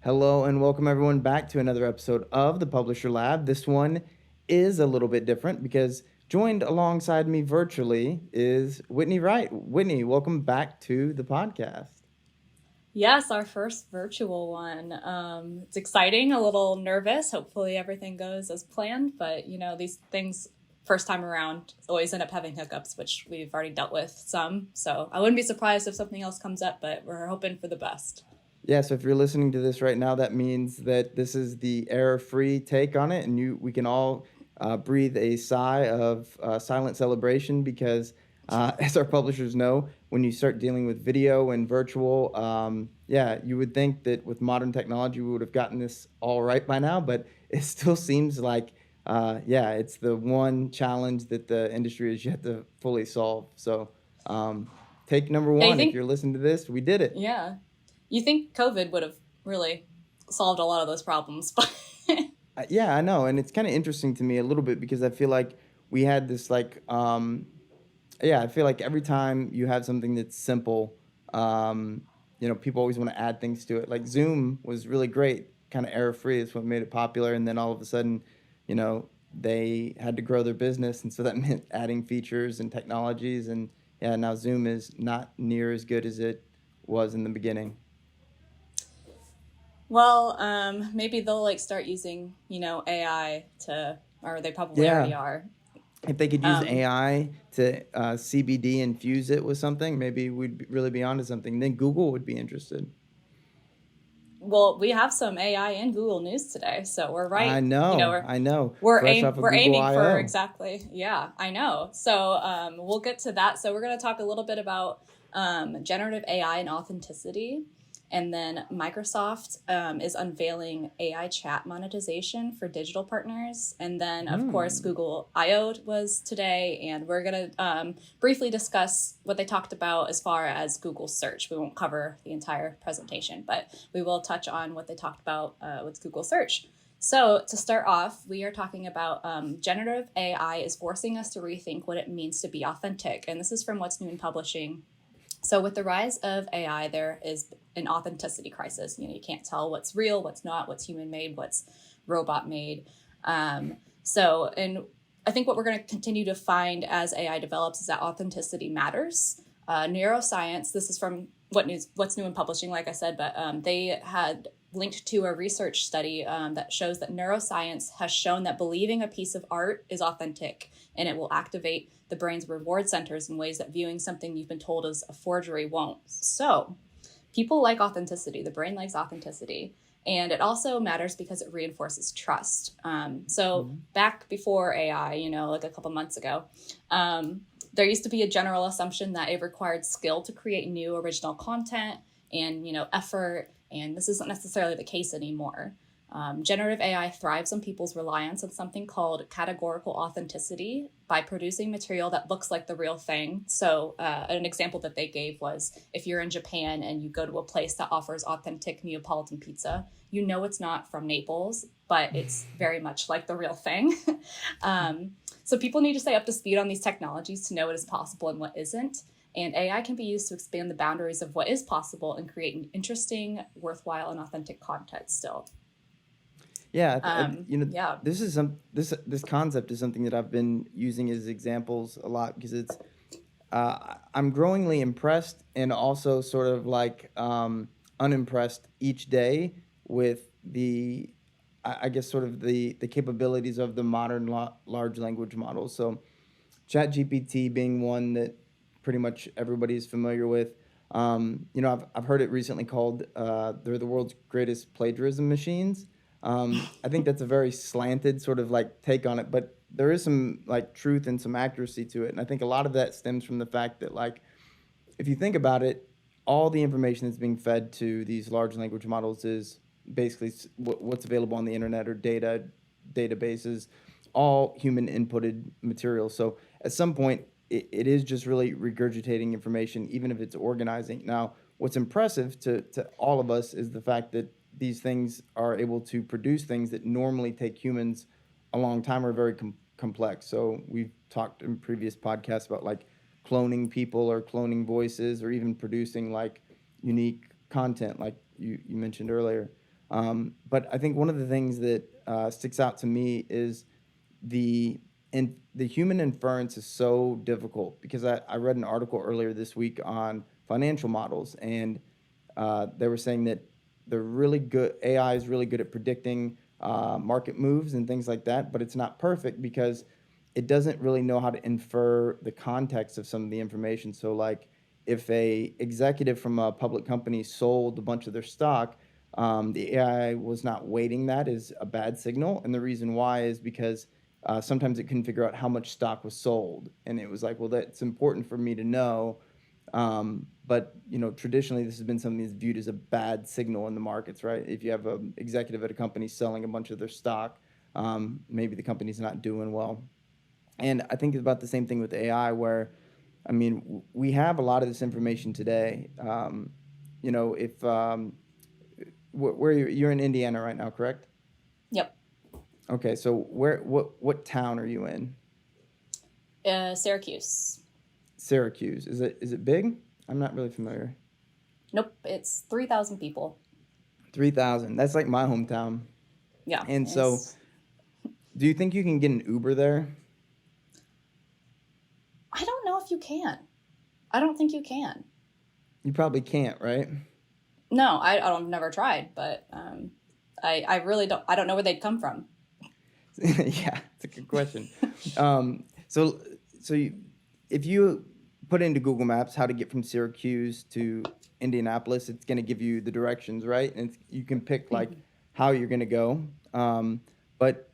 Hello and welcome everyone back to another episode of the Publisher Lab. This one is a little bit different because joined alongside me virtually is Whitney Wright. Whitney, welcome back to the podcast. Yes, our first virtual one. It's exciting, a little nervous. Hopefully everything goes as planned, but these things first time around always end up having hiccups, which we've already dealt with some. So I wouldn't be surprised if something else comes up, but we're hoping for the best. Yeah, so if you're listening to this right now, that means that this is the error-free take on it, and we can all breathe a sigh of silent celebration because, as our publishers know, when you start dealing with video and virtual, you would think that with modern technology we would have gotten this all right by now, but it still seems like, it's the one challenge that the industry has yet to fully solve. So, take number Yeah, you one, if think? you're listening to this, we did it. Yeah, you think COVID would have really solved a lot of those problems, but Yeah, I know, and it's kind of interesting to me a little bit because I feel like we had this I feel like every time you have something that's simple, people always want to add things to it. Like Zoom was really great, kind of error free. It's what made it popular, and then all of a sudden, they had to grow their business, and so that meant adding features and technologies, and yeah, now Zoom is not near as good as it was in the beginning. well, maybe they'll start using AI to, or they probably already Yeah, are. if they could use Um, AI to CBD infuse it with something, maybe really be onto something. Then Google would be interested. Well, we have some AI in Google News today, so we're I right. know, We're I know. we're Fresh aim off of we're Google aiming for I/O. exactly. Yeah, I know. So we'll get to that. So we're going to talk a little bit about generative AI and authenticity, and then Microsoft is unveiling AI chat monetization for digital partners, and then of course Hmm. Google I/O was today, and we're going to briefly discuss what they talked about as far as Google search. We won't cover the entire presentation, but we will touch on what they talked about with Google search. So, to start off, we are talking about generative AI is forcing us to rethink what it means to be authentic. And this is from What's New in Publishing. So, with the rise of AI, there is an authenticity crisis. You can't tell what's real, what's not, what's human made, what's robot made. And I think what we're going to continue to find as AI develops is that authenticity matters. Neuroscience, this is from What's New in Publishing, like I said, but they had linked to a research study that shows that neuroscience has shown that believing a piece of art is authentic and it will activate the brain's reward centers in ways that viewing something you've been told is a forgery won't. So, people like authenticity. The brain likes authenticity. And it also matters because it reinforces trust. So, Mhm. back before AI, like a couple months ago, there used to be a general assumption that it required skill to create new original content and effort, and this isn't necessarily the case anymore. Generative AI thrives on people's reliance on something called categorical authenticity by producing material that looks like the real thing. So, an example that they gave was if you're in Japan and you go to a place that offers authentic Neapolitan pizza, it's not from Naples, but it's very much like the real thing. So, people need to stay up to speed on these technologies to know what is possible and what isn't. And AI can be used to expand the boundaries of what is possible and create an interesting, worthwhile, and authentic content still. Yeah, Yeah. this concept is something that I've been using as examples a lot because I'm growingly impressed and also sort of like unimpressed each day with I guess sort of the capabilities of the modern large language models. So ChatGPT being one that pretty much everybody's familiar with. I've heard it recently called they're the world's greatest plagiarism machines. I think that's a very slanted sort of like take on it, but there is some like truth and some accuracy to it. And I think a lot of that stems from the fact that like if you think about it, all the information that's being fed to these large language models is basically what's available on the internet or databases, all human inputted material. So at some point, it is just really regurgitating information, even if it's organizing. Now, what's impressive to all of us is the fact that these things are able to produce things that normally take humans a long time or very complex. So we've talked in previous podcasts about like cloning people or cloning voices or even producing like unique content like you mentioned earlier. But I think one of the things that sticks out to me is the the human inference is so difficult because I read an article earlier this week on financial models, and they were saying that they're really good. AI is really good at predicting market moves and things like that, but it's not perfect because it doesn't really know how to infer the context of some of the information. So, like, if a executive from a public company sold a bunch of their stock, the AI was not weighting that as a bad signal, and the reason why is because sometimes it couldn't figure out how much stock was sold, and it was like, well, that's important for me to know. But traditionally, this has been something that's viewed as a bad signal in the markets, right? If you have an executive at a company selling a bunch of their stock, maybe the company's not doing well. And I think it's about the same thing with AI, where, I mean, we have a lot of this information today. If where you're in Indiana right now, correct? Yep. Okay, so what town are you in? Syracuse. Syracuse. Is it big? I'm not really familiar. Nope, it's 3,000 people. 3,000. That's like my hometown. Yeah, And so, it's. do you think you can get an Uber there? I don't know if you can. I don't think you can. You probably can't, right? No, I've never tried, but I really don't. I don't know where they'd come from. Yeah, it's a good question. So, if you put into Google Maps how to get from Syracuse to Indianapolis, it's going to give you the directions, right? And you can pick like how you're going to go. But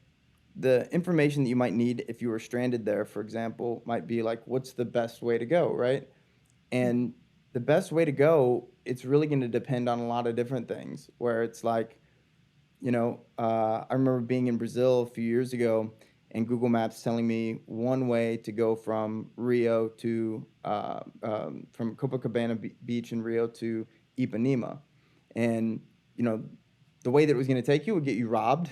the information that you might need if you were stranded there, for example, might be like, what's the best way to go, right? And the best way to go, it's really going to depend on a lot of different things. Where it's like, I remember being in Brazil a few years ago, and Google Maps telling me one way to go from Rio to from Copacabana Beach in Rio to Ipanema, and you know the way that it was going to take you would get you robbed,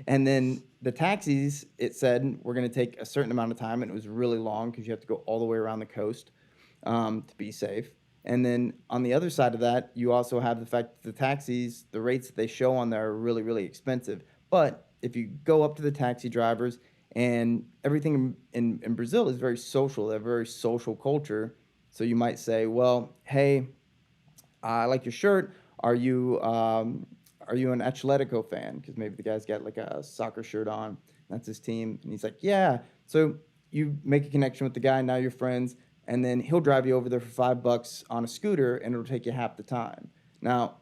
and then the taxis, it said, were going to take a certain amount of time, and it was really long because you have to go all the way around the coast to be safe. And then on the other side of that, you also have the fact that the taxis, the rates that they show on there are really, really expensive. But if you go up to the taxi drivers, and everything in Brazil is very social, they have a very social culture. So you might say, well, hey, I like your shirt. Are you an Atletico fan? Because maybe the guy's got like a soccer shirt on. That's his team, and he's like, yeah. So you make a connection with the guy. Now you're friends, and then he'll drive you over there for $5 on a scooter, and it'll take you half the time. Now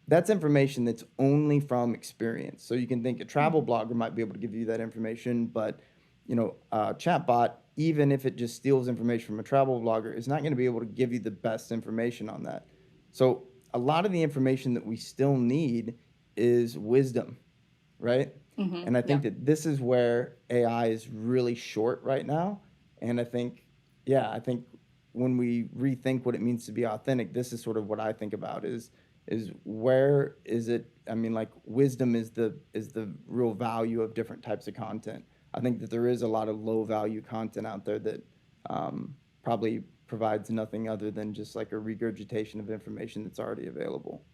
that's information that's only from experience. So you can think a travel blogger might be able to give you that information, but a chatbot, even if it just steals information from a travel blogger, is not going to be able to give you the best information on that. So a lot of the information that we still need is wisdom, right? And I Yeah. think that this is where AI is really short right now. And I think when we rethink what it means to be authentic, this is sort of what I think about is where is it? I mean, like, wisdom is the real value of different types of content. I think that there is a lot of low value content out there that probably provides nothing other than just like a regurgitation of information that's already available.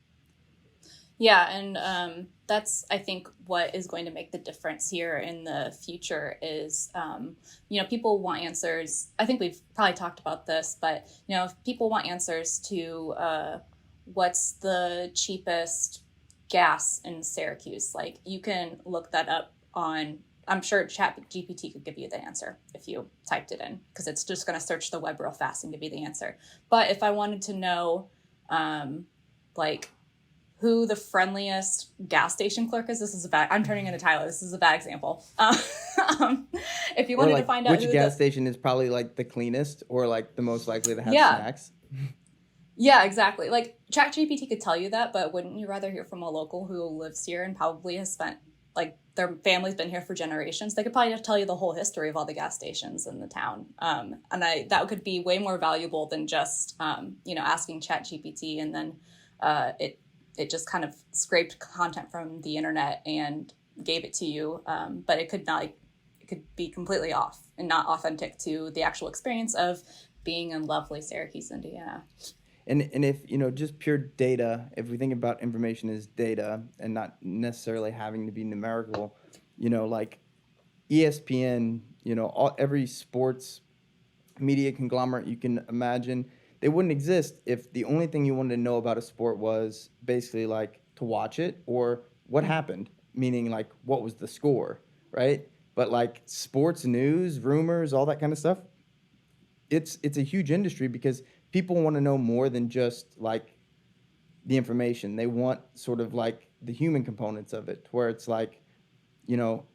Yeah, and that's, I think, what is going to make the difference here in the future is, people want answers. I think we've probably talked about this, but, if people want answers to what's the cheapest gas in Syracuse, like, you can look that up on, I'm sure Chat GPT could give you the answer if you typed it in, because it's just going to search the web real fast and give you the answer. But if I wanted to know, like, who the friendliest gas station clerk is. This is a bad. I'm turning into Tyler. This is a bad example. Um, if you Or wanted to like find out which who gas the station is probably like the cleanest or like the most likely to have yeah snacks. yeah exactly, like ChatGPT could tell you that, but wouldn't you rather hear from a local who lives here and probably has spent, like, their family's been here for generations? They could probably tell you the whole history of all the gas stations in the town, and that could be way more valuable than just asking ChatGPT and then it just kind of scraped content from the internet and gave it to you. But it could not, like, it could be completely off and not authentic to the actual experience of being in lovely Syracuse, Indiana. And if just pure data, if we think about information as data and not necessarily having to be numerical, like ESPN, every sports media conglomerate you can imagine, they wouldn't exist if the only thing you wanted to know about a sport was basically like to watch it or what happened, meaning like what was the score, right? But like sports news, rumors, all that kind of stuff, it's a huge industry because people want to know more than just like the information. They want sort of like the human components of it, where it's like, you know,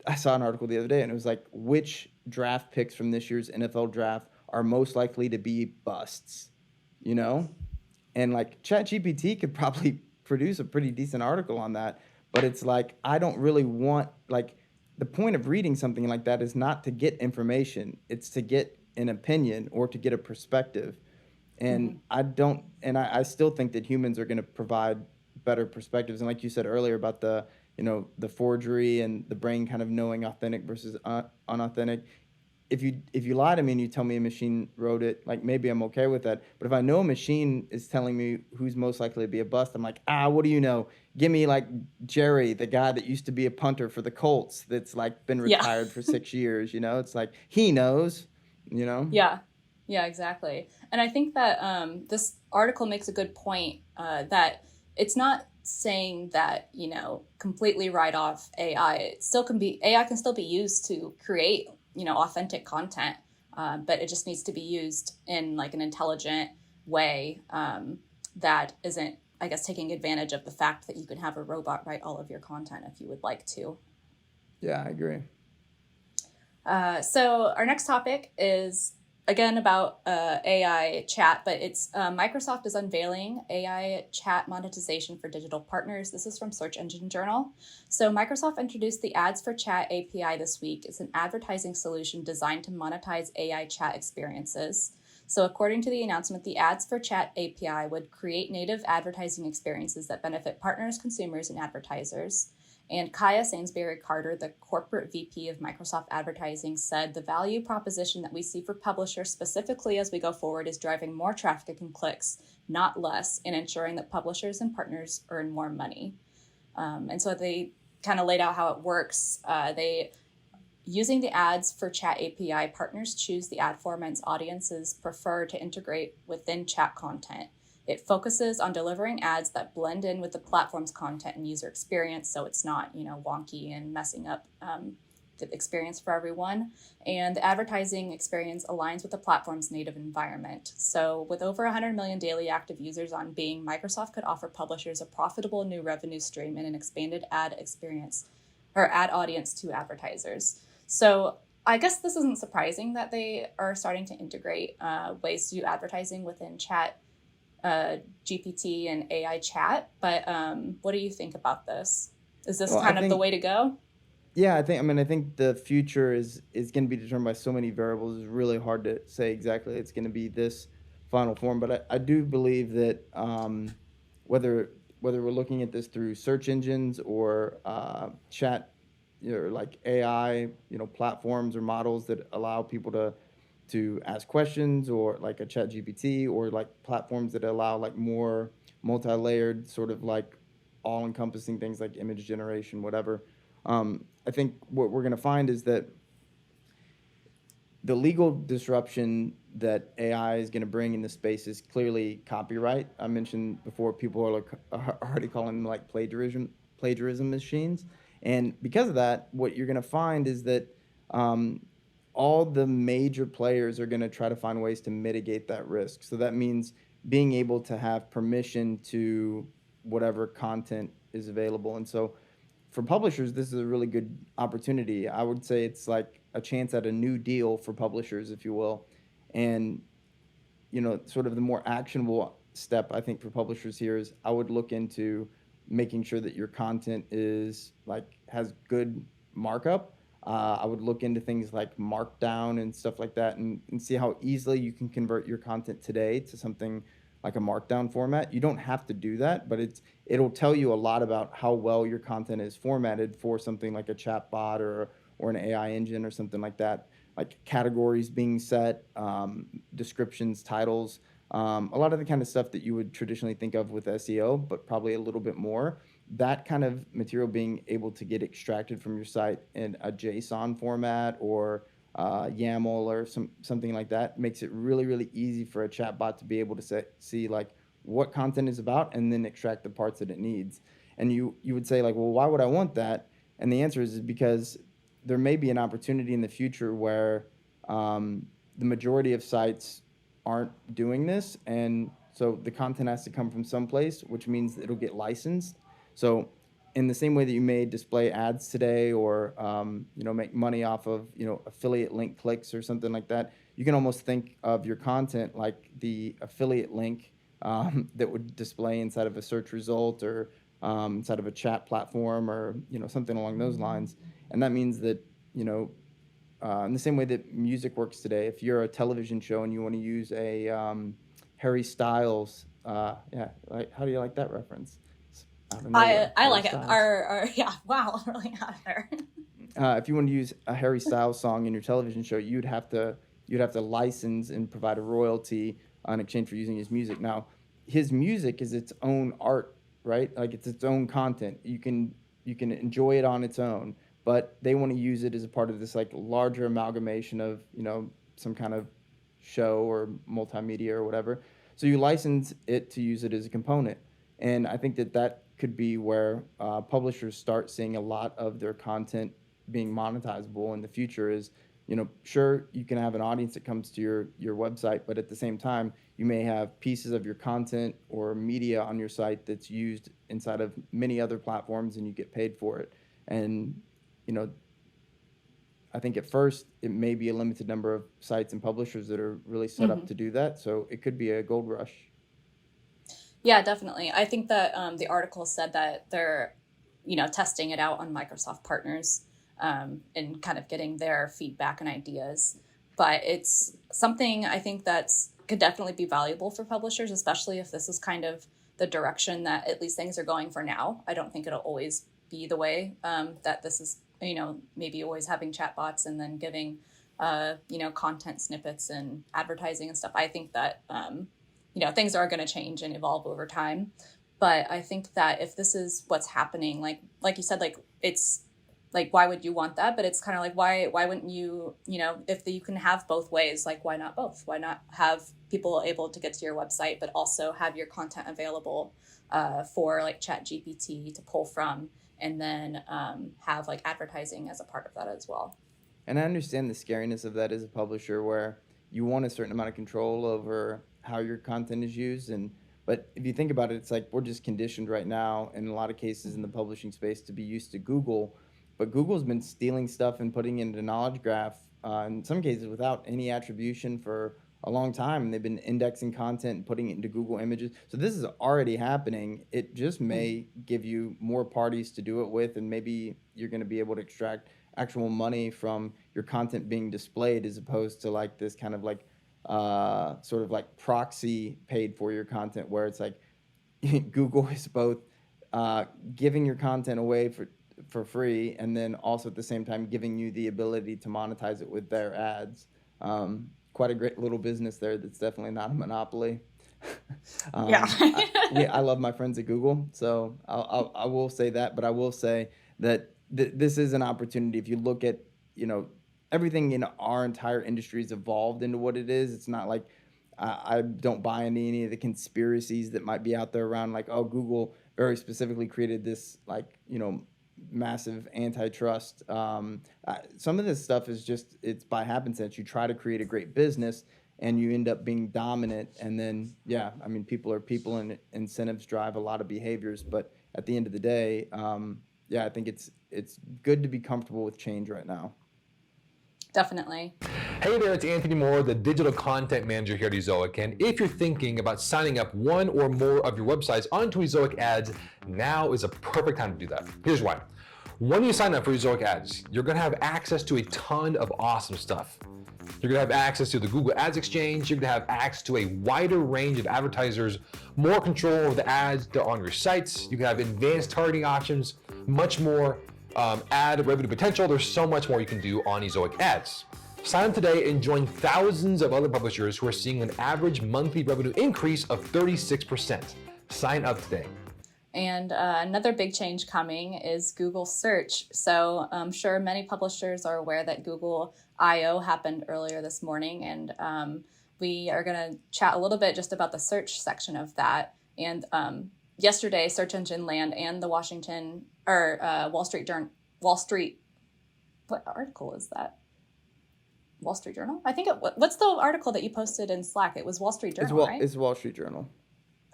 I saw an article the other day and it was like, which draft picks from this year's NFL draft are most likely to be busts, you know? And like ChatGPT could probably produce a pretty decent article on that, but it's like, I don't really want, like, the point of reading something like that is not to get information, it's to get an opinion or to get a perspective. Mm-hmm. And I still think that humans are going to provide better perspectives. And like you said earlier about the forgery and the brain kind of knowing authentic versus unauthentic. If you lie to me and you tell me a machine wrote it, like maybe I'm okay with that. But if I know a machine is telling me who's most likely to be a bust, I'm like, what do you know? Give me like Jerry, the guy that used to be a punter for the Colts, that's like been Yeah. retired for 6 years. It's like he knows. You know. Yeah, yeah, exactly. And I think that this article makes a good point that it's not saying that completely write off AI. It still can be AI can still be used to create authentic content, but it just needs to be used in like an intelligent way that isn't, I guess, taking advantage of the fact that you can have a robot write all of your content if you would like to. Yeah, I agree. So our next topic is again about AI chat, but it's Microsoft is unveiling AI chat monetization for digital partners. This is from Search Engine Journal. So Microsoft introduced the Ads for Chat API this week. It's an advertising solution designed to monetize AI chat experiences. So according to the announcement, the Ads for Chat API would create native advertising experiences that benefit partners, consumers, and advertisers. And Kaya Sainsbury Carter, the corporate VP of Microsoft Advertising, said the value proposition that we see for publishers specifically as we go forward is driving more traffic and clicks, not less, and ensuring that publishers and partners earn more money. And so they kind of laid out how it works. They Using the Ads for Chat API, partners choose the ad formats audiences prefer to integrate within chat content. It focuses on delivering ads that blend in with the platform's content and user experience, so it's not wonky and messing up the experience for everyone. And the advertising experience aligns with the platform's native environment. So with over 100 million daily active users on Bing, Microsoft could offer publishers a profitable new revenue stream and an expanded ad experience or ad audience to advertisers. So I guess this isn't surprising that they are starting to integrate ways to do advertising within chat GPT and AI chat. But what do you think about this? Is this Well, I kind of the think way to go? Yeah, I think the future is going to be determined by so many variables. It's really hard to say exactly it's going to be this final form, but I do believe that whether whether we're looking at this through search engines or chat, like AI, platforms or models that allow people to ask questions, or like a chat GPT, or like platforms that allow like more multi-layered sort of like all-encompassing things like image generation, whatever. I think what we're going to find is that the legal disruption that AI is going to bring in this space is clearly copyright. I mentioned before, people are like already calling them like plagiarism machines, and because of that, what you're going to find is that um, all the major players are going to try to find ways to mitigate that risk. So that means being able to have permission to whatever content is available, and so for publishers, this is a really good opportunity. I would say it's like a chance at a new deal for publishers, if you will. And, sort of the more actionable step, I think, for publishers here is I would look into making sure that your content is like has good markup. I would look into things like markdown and stuff like that, and see how easily you can convert your content today to something like a markdown format. You don't have to do that, but it'll tell you a lot about how well your content is formatted for something like a chat bot or an AI engine or something like that. Like categories being set, descriptions, titles. a lot of the kind of stuff that you would traditionally think of with SEO, but probably a little bit more. That kind of material being able to get extracted from your site in a JSON format or YAML or something like that makes it really, really easy for a chatbot to be able to see like what content is about and then extract the parts that it needs. And you would say like, well, why would I want that? And the answer is because there may be an opportunity in the future where the majority of sites aren't doing this, and so the content has to come from someplace, which means it'll get licensed. So in the same way that you may display ads today or make money off of affiliate link clicks or something like that, you can almost think of your content like the affiliate link that would display inside of a search result or inside of a chat platform or something along those lines. And that means that in the same way that music works today, if you're a television show and you want to use a Harry Styles, yeah, like how do you like that reference? Out of nowhere, I Harry like it. Styles. Our yeah, wow, really out of there. If you want to use a Harry Styles song in your television show, you'd have to license and provide a royalty in exchange for using his music. Now, his music is its own art, right? Like it's its own content. You can enjoy it on its own, but they want to use it as a part of this like larger amalgamation of some kind of show or multimedia or whatever. So you license it to use it as a component, and I think that could be where publishers start seeing a lot of their content being monetizable in the future. Is sure, you can have an audience that comes to your website, but at the same time you may have pieces of your content or media on your site that's used inside of many other platforms and you get paid for it. And I think at first it may be a limited number of sites and publishers that are really set up to do that, so it could be a gold rush. Yeah, definitely. I think that the article said that they're testing it out on Microsoft partners and kind of getting their feedback and ideas. But it's something I think that's could definitely be valuable for publishers, especially if this is kind of the direction that at least things are going for now. I don't think it'll always be the way that this is, maybe always having chatbots and then giving, content snippets and advertising and stuff. I think that, things are going to change and evolve over time. But I think that if this is what's happening, like you said, like it's like, why would you want that? But it's kind of like, why wouldn't you, if you can have both ways, like, why not both? Why not have people able to get to your website, but also have your content available for like Chat GPT to pull from, and then have like advertising as a part of that as well. And I understand the scariness of that as a publisher, where you want a certain amount of control over how your content is used. But if you think about it, it's like we're just conditioned right now in a lot of cases in the publishing space to be used to Google. But Google's been stealing stuff and putting it into knowledge graph, in some cases without any attribution for a long time. And they've been indexing content and putting it into Google Images. So this is already happening. It just may give you more parties to do it with, and maybe you're going to be able to extract actual money from your content being displayed, as opposed to like this kind of like sort of like proxy paid for your content, where it's like Google is both giving your content away for free, and then also at the same time giving you the ability to monetize it with their ads. Quite a great little business there that's definitely not a monopoly. Yeah. I love my friends at Google, so I will say that, but I will say that this is an opportunity. If you look at, everything in our entire industry has evolved into what it is. It's not like I don't buy into any of the conspiracies that might be out there around like, oh, Google very specifically created this like, massive antitrust. Some of this stuff is just, it's by happenstance. You try to create a great business and you end up being dominant, and then people are people, and incentives drive a lot of behaviors. But at the end of the day, I think it's good to be comfortable with change right now. Definitely. Hey there, it's Anthony Moore, the digital content manager here at Ezoic. And if you're thinking about signing up one or more of your websites onto EzoicAds, now is a perfect time to do that. Here's why. When you sign up for EzoicAds, you're going to have access to a ton of awesome stuff. You're going to have access to the Google Ads Exchange. You're going to have access to a wider range of advertisers, more control over the ads that are on your sites. You can have advanced targeting options, much more ad revenue potential. There's so much more you can do on EzoicAds. Sign up today and join thousands of other publishers who are seeing an average monthly revenue increase of 36%. Sign up today. And another big change coming is Google search. So I'm sure many publishers are aware that Google I/O happened earlier this morning, and we are going to chat a little bit just about the search section of that. And yesterday, Search Engine Land and the Wall Street, what article is that? Wall Street Journal? I think what's the article that you posted in Slack? It was Wall Street Journal, right? It's Wall Street Journal.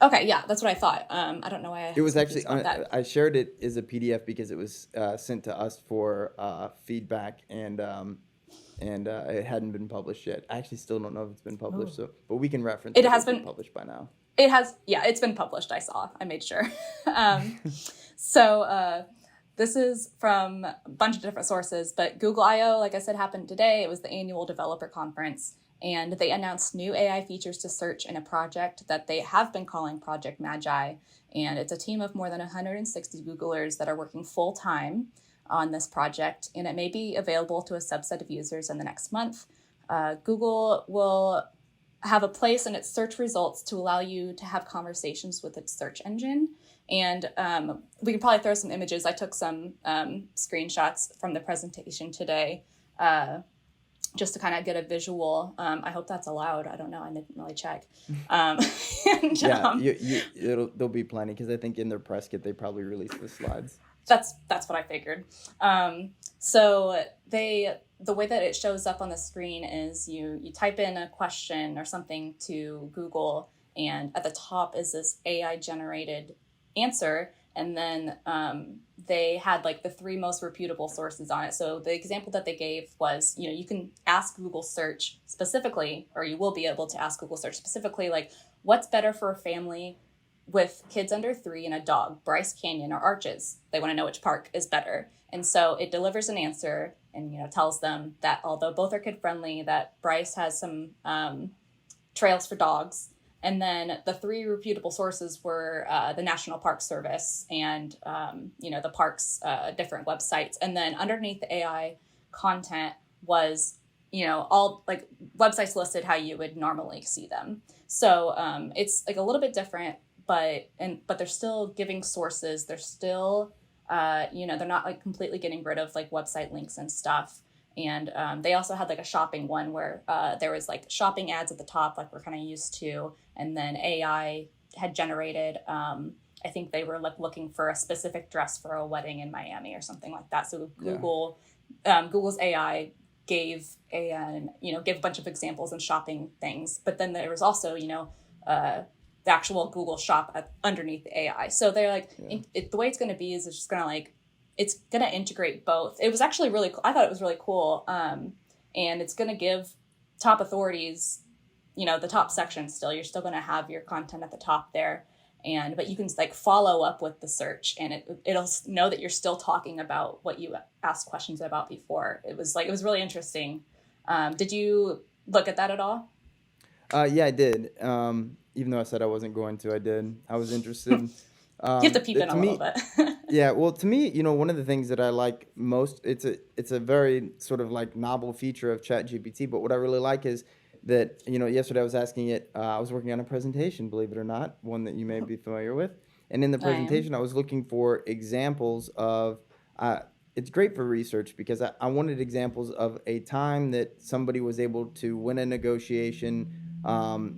Okay, yeah, that's what I thought. I don't know why it was actually I shared it as a PDF because it was sent to us for feedback, and it hadn't been published yet. I actually still don't know if it's been published, but we can reference it. Has been published by now. It has, yeah, it's been published. I made sure. So this is from a bunch of different sources, but Google I/O, like I said, happened today. It was the annual developer conference. And they announced new AI features to search in a project that they have been calling Project Magi. And it's a team of more than 160 Googlers that are working full time on this project. And it may be available to a subset of users in the next month. Google will have a place in its search results to allow you to have conversations with its search engine. And we can probably throw some images. I took some screenshots from the presentation today. Just to kind of get a visual. I hope that's allowed. I don't know. I didn't really check. There'll be plenty, because I think in their press kit they probably released the slides. That's what I figured. So the way that it shows up on the screen is you type in a question or something to Google, and at the top is this AI generated answer. And then they had like the 3 most reputable sources on it. So the example that they gave was, you can ask Google search specifically, or you will be able to ask Google search specifically, like, what's better for a family with kids under 3 and a dog, Bryce Canyon or Arches? They want to know which park is better. And so it delivers an answer and, tells them that although both are kid friendly, that Bryce has some trails for dogs. And then the 3 reputable sources were the National Park Service and, the park's different websites. And then underneath the AI content was, all like websites listed how you would normally see them. So it's like a little bit different, but they're still giving sources. They're still, they're not like completely getting rid of like website links and stuff. And they also had like a shopping one where there was like shopping ads at the top, like we're kind of used to. And then AI had generated, I think they were like looking for a specific dress for a wedding in Miami or something like that. So Google's AI gave give a bunch of examples and shopping things. But then there was also, the actual Google shop underneath the AI. So they're like, the way it's going to be is it's just going to like, it's going to integrate both. It was actually really cool. I thought it was really cool. And it's going to give top authorities, the top section still. You're still going to have your content at the top there. But you can like follow up with the search, and it'll know that you're still talking about what you asked questions about before. It was really interesting. Did you look at that at all? Yeah, I did. Even though I said I wasn't going to, I did. I was interested. You have to peep in a little bit. Yeah, well, to me, one of the things that I like most, it's a very sort of like novel feature of ChatGPT, but what I really like is that, yesterday I was asking it, I was working on a presentation, believe it or not, one that you may be familiar with. And in the presentation, I was looking for examples of, it's great for research because I wanted examples of a time that somebody was able to win a negotiation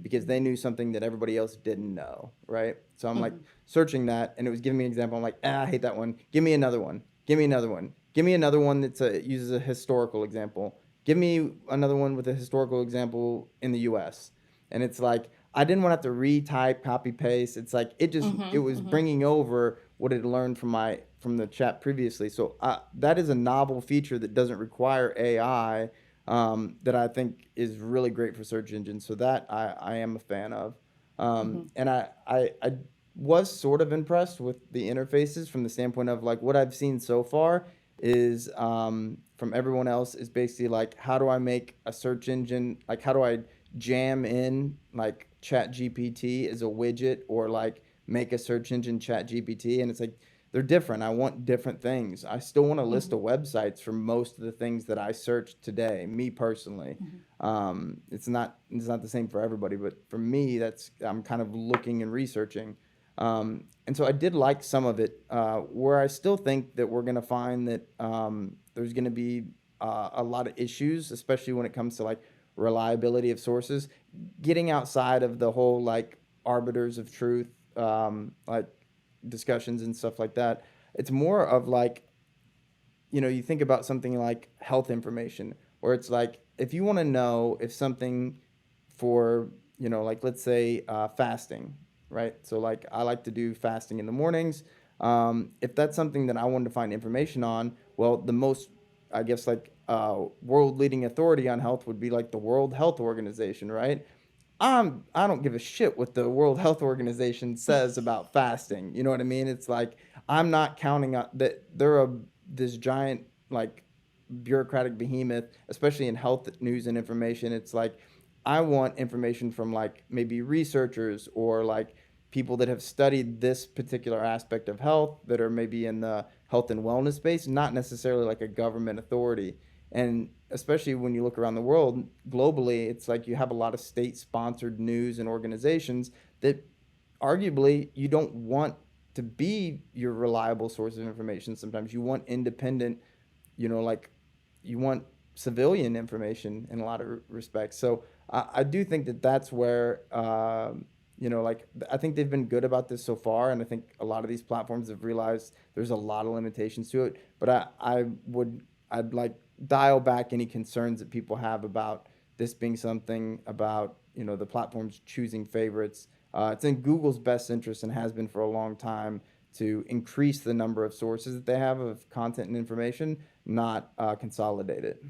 because they knew something that everybody else didn't know, right? So I'm like searching that, and it was giving me an example. I'm like, I hate that one. Give me another one. Give me another one. Give me another one that uses a historical example. Give me another one with a historical example in the U.S. And it's like, I didn't want to have to retype, copy, paste. It's like, it was bringing over what it learned from the chat previously. So that is a novel feature that doesn't require AI that I think is really great for search engines. So that I am a fan of. And I was sort of impressed with the interfaces from the standpoint of like what I've seen so far is from everyone else is basically like, how do I make a search engine, like how do I jam in like ChatGPT as a widget or like make a search engine ChatGPT? And it's like they're different. I want different things. I still want a list of websites for most of the things that I search today, me personally. It's not the same for everybody, but for me, that's I'm kind of looking and researching. And so I did like some of it, where I still think that we're going to find that there's going to be a lot of issues, especially when it comes to like reliability of sources, getting outside of the whole like arbiters of truth, like discussions and stuff like that. It's more of like, you think about something like health information, where it's like if you want to know if something for, like let's say fasting, right? So like I like to do fasting in the mornings. If that's something that I wanted to find information on, well, the most, I guess, like world leading authority on health would be like the World Health Organization, right? I don't give a shit what the World Health Organization says about fasting. You know what I mean? It's like I'm not counting on that they're this giant like bureaucratic behemoth, especially in health news and information. It's like I want information from like maybe researchers or like people that have studied this particular aspect of health that are maybe in the health and wellness space, not necessarily like a government authority. And especially when you look around the world globally, it's like you have a lot of state sponsored news and organizations that arguably you don't want to be your reliable source of information. Sometimes you want independent, like you want civilian information in a lot of respects. So I do think that that's where, like I think they've been good about this so far, and I think a lot of these platforms have realized there's a lot of limitations to it. But I'd like dial back any concerns that people have about this being something about the platforms choosing favorites. It's in Google's best interest and has been for a long time to increase the number of sources that they have of content and information, not consolidate it.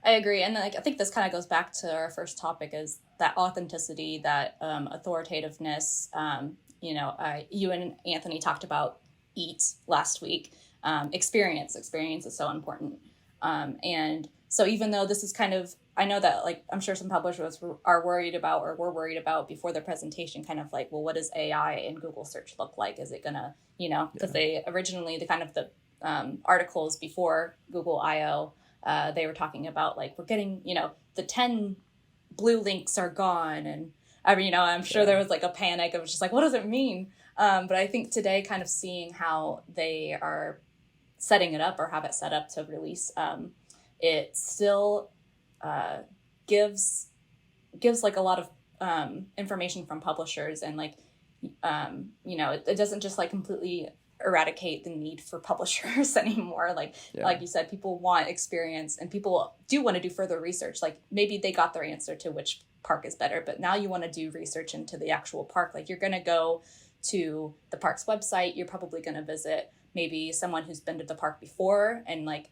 I agree, and like I think this kind of goes back to our first topic: is that authenticity, that authoritativeness. You and Anthony talked about EAT last week. Experience is so important, and so even though this is kind of, I know that like I'm sure some publishers are worried about or were worried about before their presentation, kind of like, well, what does AI in Google search look like? Is it gonna, because they originally the kind of the articles before Google I/O. They were talking about like we're getting, the 10 blue links are gone, and I'm sure there was like a panic of just like, what does it mean? But I think today, kind of seeing how they are setting it up or have it set up to release, it still gives like a lot of information from publishers, and like it doesn't just like completely eradicate the need for publishers anymore. Like you said, people want experience, and people do want to do further research. Like maybe they got their answer to which park is better, but now you want to do research into the actual park. Like you're going to go to the park's website, you're probably going to visit maybe someone who's been to the park before, and like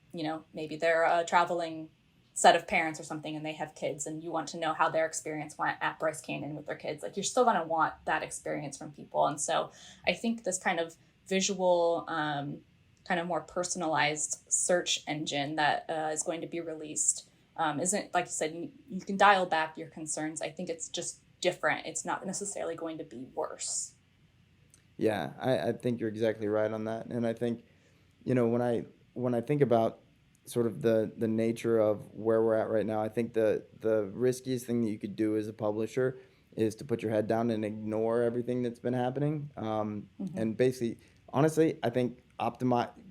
maybe they're a traveling set of parents or something, and they have kids, and you want to know how their experience went at Bryce Canyon with their kids. Like you're still going to want that experience from people. And so I think this kind of visual, kind of more personalized search engine that is going to be released isn't, like you said, you can dial back your concerns. I think it's just different. It's not necessarily going to be worse. Yeah, I think you're exactly right on that. And I think, when I think about sort of the nature of where we're at right now, I think the riskiest thing that you could do as a publisher is to put your head down and ignore everything that's been happening. And basically, honestly, I think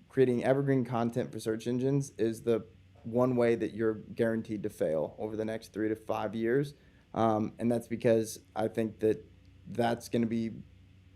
creating evergreen content for search engines is the one way that you're guaranteed to fail over the next 3 to 5 years. And that's because I think that that's going to be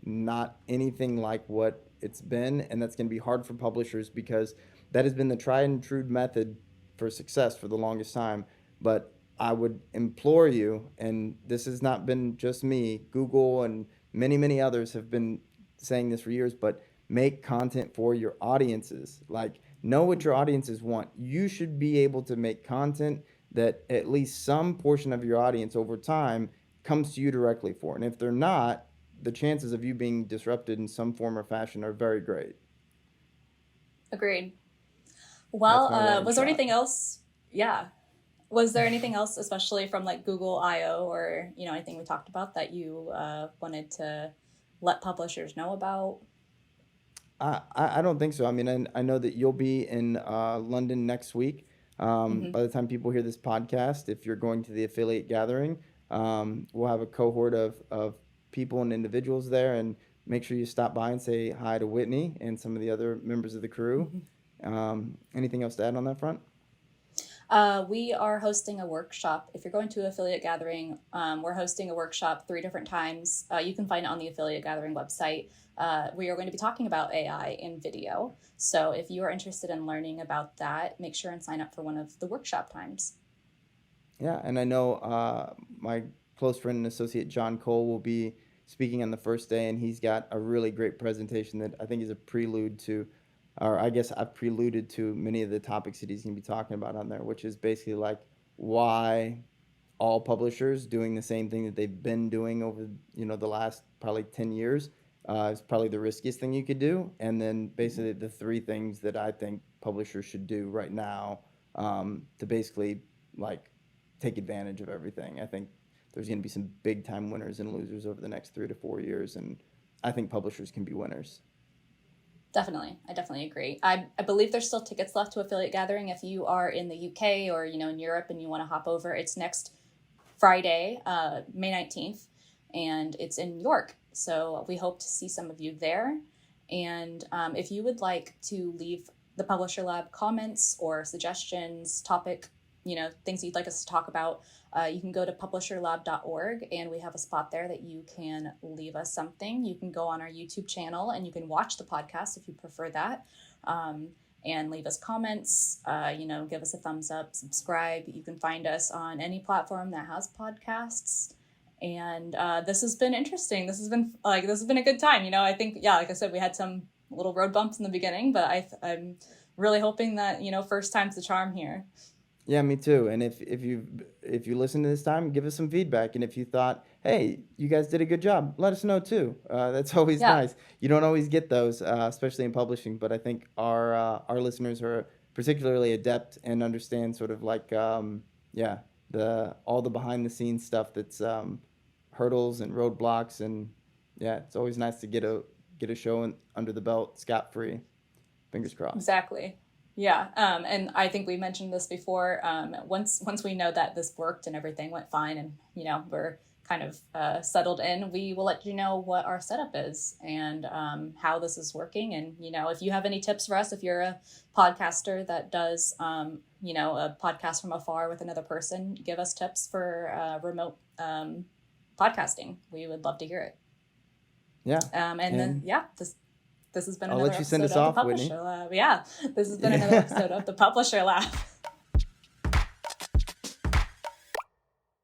not anything like what it's been. And that's going to be hard for publishers because that has been the tried and true method for success for the longest time. But I would implore you, and this has not been just me, Google and many, many others have been saying this for years, but make content for your audiences. Like, know what your audiences want. You should be able to make content that at least some portion of your audience over time comes to you directly for. And if they're not, the chances of you being disrupted in some form or fashion are very great. Agreed. Well, was there anything else? Yeah. Was there anything else, especially from like Google I/O or, anything we talked about that you wanted to let publishers know about? I don't think so. I mean, I know that you'll be in London next week. By the time people hear this podcast, if you're going to the affiliate gathering, we'll have a cohort of people and individuals there, and make sure you stop by and say hi to Whitney and some of the other members of the crew. Anything else to add on that front? We are hosting a workshop. If you're going to affiliate gathering, we're hosting a workshop 3 different times. You can find it on the affiliate gathering website. We are going to be talking about AI in video. So if you are interested in learning about that, make sure and sign up for one of the workshop times. Yeah, and I know my close friend and associate John Cole will be speaking on the first day, and he's got a really great presentation that I think is a prelude to, or I guess I've preluded to many of the topics that he's going to be talking about on there, which is basically like why all publishers doing the same thing that they've been doing over the last probably 10 years is probably the riskiest thing you could do, and then basically the 3 things that I think publishers should do right now to basically like take advantage of everything. I think there's going to be some big time winners and losers over the next 3 to 4 years, and I think publishers can be winners. Definitely. I definitely agree. I believe there's still tickets left to affiliate gathering. If you are in the UK or, in Europe and you want to hop over, it's next Friday, May 19th, and it's in York. So we hope to see some of you there. And if you would like to leave the Publisher Lab comments or suggestions, topic, things you'd like us to talk about, you can go to publisherlab.org, and we have a spot there that you can leave us something. You can go on our YouTube channel and you can watch the podcast if you prefer that, and leave us comments, give us a thumbs up, subscribe. You can find us on any platform that has podcasts. And this has been interesting. This has been a good time. I think, like I said, we had some little road bumps in the beginning, but I'm really hoping that, first time's the charm here. Yeah, me too. And if you listen to this time, give us some feedback. And if you thought, hey, you guys did a good job, let us know too. That's always nice. You don't always get those, especially in publishing. But I think our listeners are particularly adept and understand sort of like all the behind the scenes stuff that's hurdles and roadblocks. And it's always nice to get a show under the belt scot free. Fingers crossed. Exactly. Yeah, and I think we mentioned this before. Once we know that this worked and everything went fine, and we're kind of settled in, we will let you know what our setup is and how this is working. And if you have any tips for us, if you're a podcaster that does a podcast from afar with another person, give us tips for remote podcasting. We would love to hear it. Yeah. This has been I'll another let you send episode us of off, the Publisher Whitney. Lab. Yeah, this has been another episode of the Publisher Lab.